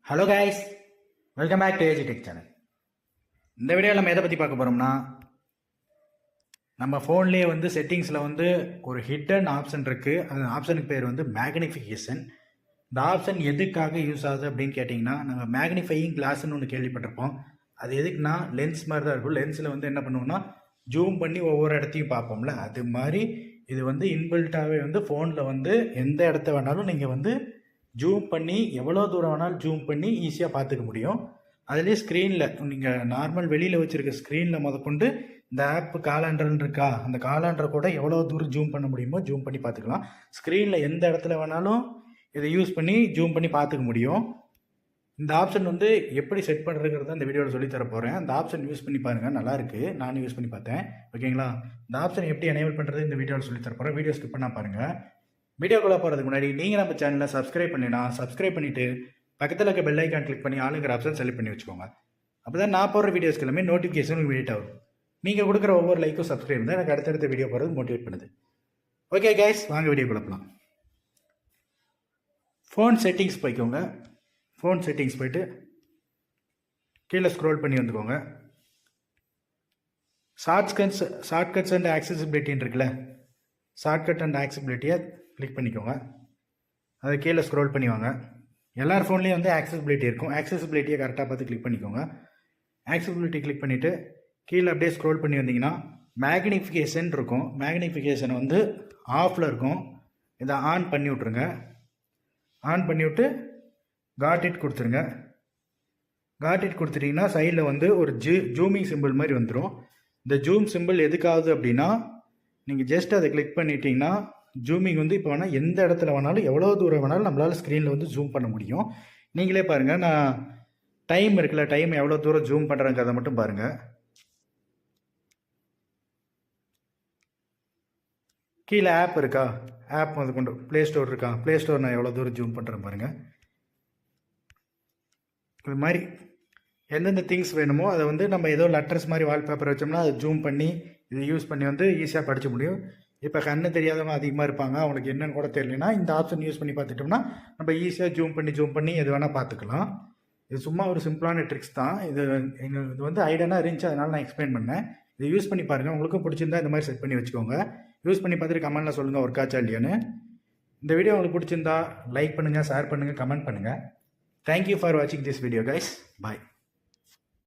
Hello guys, welcome back to AG Tech channel. இந்த வீடியோவில் நம்ம எதை பற்றி பார்க்க போகிறோம்னா, நம்ம ஃபோன்லேயே வந்து செட்டிங்ஸில் வந்து ஒரு ஹிடன் ஆப்ஷன் இருக்குது. அந்த ஆப்ஷனுக்கு பேர் வந்து மேக்னிஃபிகேஷன். இந்த ஆப்ஷன் எதுக்காக யூஸ் ஆகுது அப்படின்னு கேட்டிங்கன்னா, நம்ம மேக்னிஃபையிங் கிளாஸ்ன்னு ஒன்று கேள்விப்பட்டிருப்போம். அது எதுக்குன்னா லென்ஸ் மாதிரி தான் இருக்கும். லென்ஸில் வந்து என்ன பண்ணுவோம்னா ஜூம் பண்ணி ஒவ்வொரு இடத்தையும் பார்ப்போம்ல, அது மாதிரி இது வந்து இன்பில்ட்டாகவே வந்து ஃபோனில் வந்து எந்த இடத்த வேணாலும் நீங்கள் வந்து ஜூம் பண்ணி எவ்வளோ தூரம் வேணாலும் ஜூம் பண்ணி ஈஸியாக பார்த்துக்க முடியும். அதுலேயே ஸ்க்ரீனில் நீங்கள் நார்மல் வெளியில் வச்சுருக்க ஸ்க்ரீனில் முதற்கொண்டு இந்த ஆப் காலாண்டர்னு இருக்கா, அந்த காலாண்டரை கூட எவ்வளோ தூரம் ஜூம் பண்ண முடியுமோ ஜூம் பண்ணி பார்த்துக்கலாம். ஸ்க்ரீனில் எந்த இடத்துல வேணாலும் இதை யூஸ் பண்ணி ஜூம் பண்ணி பார்த்துக்க முடியும். இந்த ஆப்ஷன் வந்து எப்படி செட் பண்ணுறதுங்கிறத இந்த வீடியோவில் சொல்லி தர போகிறேன். அந்த ஆப்ஷன் யூஸ் பண்ணி பாருங்கள், நல்லாயிருக்கு. நானும் யூஸ் பண்ணி பார்த்தேன். ஓகேங்களா? இந்த ஆப்ஷன் எப்படி எனேபிள் பண்ணுறது இந்த வீடியோவில் சொல்லி தர போகிறேன். வீடியோ ஸ்கிப் பண்ணால் பாருங்கள். வீடியோக்குள்ளே போகிறதுக்கு முன்னாடி நீங்கள் நம்ம சேனலை சப்ஸ்கிரைப் பண்ணினா சப்ஸ்கிரைப் பண்ணிவிட்டு பக்கத்தில் இருக்க பெல் ஐக்கான் கிளிக் பண்ணி ஆளுங்கிற ஆப்ஷன் செலக்ட் பண்ணி வச்சுக்கோங்க. அப்போ தான் நான் போடுற வீடியோஸ்க்கு எல்லாமே நோட்டிஃபிகேஷன் இமீடியட் ஆகும். நீங்கள் கொடுக்குற ஒவ்வொரு லைக்கும் சப்ஸ்கிரைப் தான் எனக்கு அடுத்தடுத்த வீடியோ போகிறது மோட்டிவேட் பண்ணுது. ஓகே கைஸ், வாங்க வீடியோக்குள்ளே போகலாம். ஃபோன் செட்டிங்ஸ் போய்க்கோங்க. ஃபோன் செட்டிங்ஸ் போய்ட்டு கீழே ஸ்க்ரோல் பண்ணி வந்துக்கோங்க. ஷார்ட்கட்ஸ் அண்ட் ஆக்சசிபிலிட்டின்னு இருக்குல்ல, ஷார்ட்கட் அண்ட் ஆக்சசிபிலிட்டியை கிளிக் பண்ணிக்கோங்க. அதை கீழே ஸ்க்ரோல் பண்ணி வாங்க. எல்லார் ஃபோன்லேயும் வந்து ஆக்சசிபிலிட்டி இருக்கும். ஆக்சசிபிலிட்டியை கரெக்டாக பார்த்து கிளிக் பண்ணிக்கோங்க. ஆக்சசிபிலிட்டி கிளிக் பண்ணிவிட்டு கீழே அப்படியே ஸ்க்ரோல் பண்ணி வந்தீங்கன்னா மேக்னிஃபிகேஷன் இருக்கும். மேக்னிஃபிகேஷன் வந்து ஆஃபில் இருக்கும். இதை ஆன் பண்ணி விட்ருங்க. ஆன் பண்ணிவிட்டு காட் இட் கொடுத்துருங்க. காட் இட் கொடுத்துட்டிங்கன்னா சைடில் வந்து ஒரு ஜூமிங் சிம்பிள் மாதிரி வந்துடும். இந்த ஜூம் சிம்பிள் எதுக்காகுது அப்படின்னா, நீங்கள் ஜஸ்ட் அதை கிளிக் பண்ணிட்டீங்கன்னா ஜூமிங் வந்து இப்போ வேணால் எந்த இடத்துல வேணாலும் எவ்வளோ தூரம் வேணாலும் நம்மளால் ஸ்க்ரீனில் வந்து ஜூம் பண்ண முடியும். நீங்களே பாருங்கள், நான் டைம் இருக்குல்ல, டைம் எவ்வளோ தூரம் ஜூம் பண்ணுறேங்க அதை மட்டும் பாருங்கள். கீழே ஆப் இருக்கா, ஆப் வந்து கொண்டு ப்ளே ஸ்டோர் இருக்கா, ப்ளே ஸ்டோர் நான் எவ்வளோ தூரம் ஜூம் பண்ணுறேன் பாருங்கள். இது மாதிரி எந்தெந்த திங்ஸ் வேணுமோ அதை வந்து நம்ம ஏதோ லெட்டர்ஸ் மாதிரி வால்பேப்பர் வச்சோம்னா அதை ஜூம் பண்ணி இதை யூஸ் பண்ணி வந்து ஈஸியாக படிக்க முடியும். இப்போ கண்ணு தெரியாதவங்க அதிகமாக இருப்பாங்க, அவங்களுக்கு என்னென்னு கூட தெரியலனா இந்த ஆப்ஷன் யூஸ் பண்ணி பார்த்துட்டோம்னா நம்ம ஈஸியாக ஜூம் பண்ணி எது வேணால் பார்த்துக்கலாம். இது சும்மா ஒரு சிம்பிளான ட்ரிக்ஸ் தான். இது வந்து ஐடியானா இருந்துச்சு, அதனால் நான் எக்ஸ்பிளைன் பண்ணேன். இதை யூஸ் பண்ணி பாருங்கள். உங்களுக்கும் பிடிச்சிருந்தா இந்த மாதிரி செட் பண்ணி வச்சுக்கோங்க. யூஸ் பண்ணி பார்த்துட்டு கமெண்ட்டில் சொல்லுங்கள் ஒர்க் ஆச்சா இல்லையான்னு. இந்த வீடியோ உங்களுக்கு பிடிச்சிருந்தா லைக் பண்ணுங்கள், ஷேர் பண்ணுங்கள், கமெண்ட் பண்ணுங்கள். தேங்க்யூ ஃபார் வாட்சிங் திஸ் வீடியோ கைஸ். பாய்.